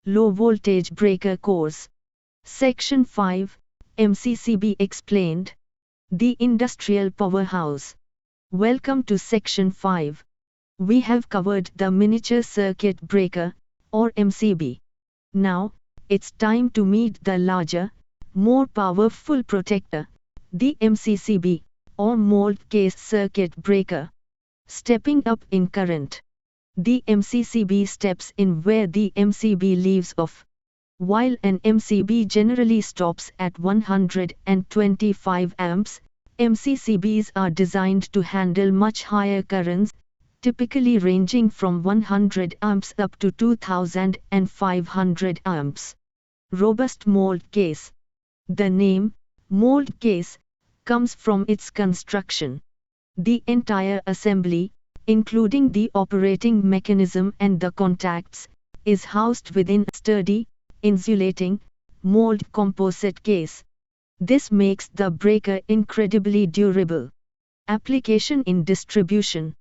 Low Voltage Breaker Course. Section 5, MCCB Explained. The Industrial Powerhouse. Welcome to Section 5. We have covered the Miniature Circuit Breaker, or MCB. Now, it's time to meet the larger, more powerful protector, the MCCB, or Mold Case Circuit Breaker. Stepping up in current. The MCCB steps in where the MCB leaves off. While an MCB generally stops at 125 amps, MCCBs are designed to handle much higher currents, typically ranging from 100 amps up to 2500 amps. Robust mold case. The name, mold case, comes from its construction. The entire assembly, including the operating mechanism and the contacts, is housed within a sturdy, insulating, mold composite case. This makes the breaker incredibly durable. Application in distribution.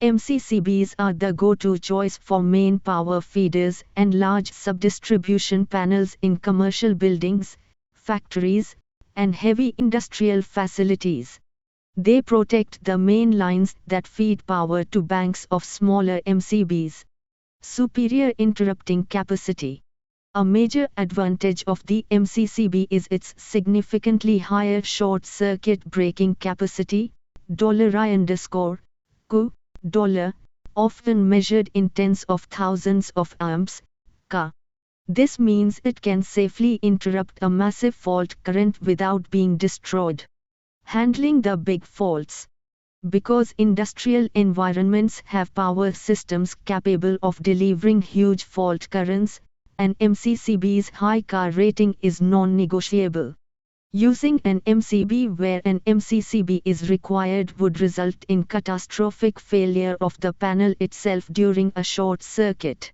MCCBs are the go-to choice for main power feeders and large subdistribution panels in commercial buildings, factories, and heavy industrial facilities. They protect the main lines that feed power to banks of smaller MCBs. Superior interrupting capacity. A major advantage of the MCCB is its significantly higher short-circuit breaking capacity, $Q, often measured in tens of thousands of amps, Ca. This means it can safely interrupt a massive fault current without being destroyed. Handling the big faults. Because industrial environments have power systems capable of delivering huge fault currents, an MCCB's high car rating is non-negotiable. Using an MCB where an MCCB is required would result in catastrophic failure of the panel itself during a short circuit.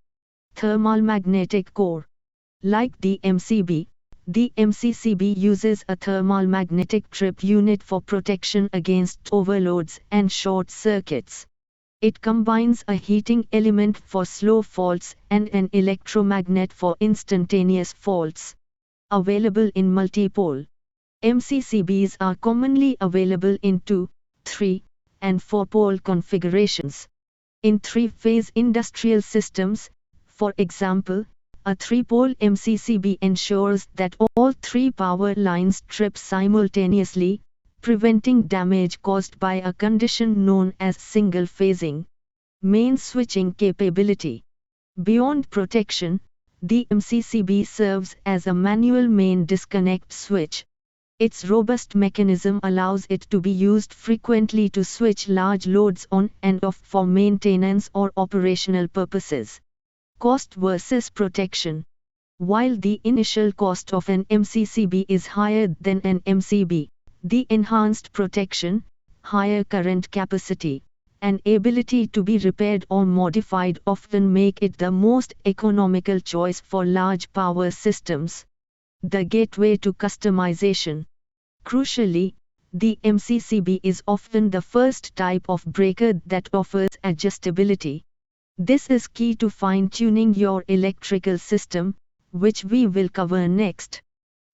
Thermal magnetic core. Like the MCB, the MCCB uses a thermal magnetic trip unit for protection against overloads and short circuits. It combines a heating element for slow faults and an electromagnet for instantaneous faults. Available in multipole. MCCBs are commonly available in 2, 3, and 4-pole configurations. In 3-phase industrial systems, for example, a 3-pole MCCB ensures that all 3 power lines trip simultaneously, preventing damage caused by a condition known as single phasing. Main switching capability. Beyond protection, the MCCB serves as a manual main disconnect switch. Its robust mechanism allows it to be used frequently to switch large loads on and off for maintenance or operational purposes. Cost versus protection. While the initial cost of an MCCB is higher than an MCB, the enhanced protection, higher current capacity, and ability to be repaired or modified often make it the most economical choice for large power systems. The gateway to customization. Crucially, the MCCB is often the first type of breaker that offers adjustability. This is key to fine-tuning your electrical system, which we will cover next.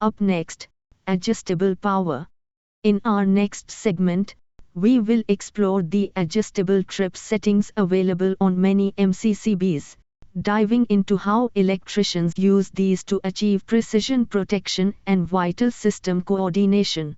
Up next, adjustable power. In our next segment, we will explore the adjustable trip settings available on many MCCBs, diving into how electricians use these to achieve precision protection and vital system coordination.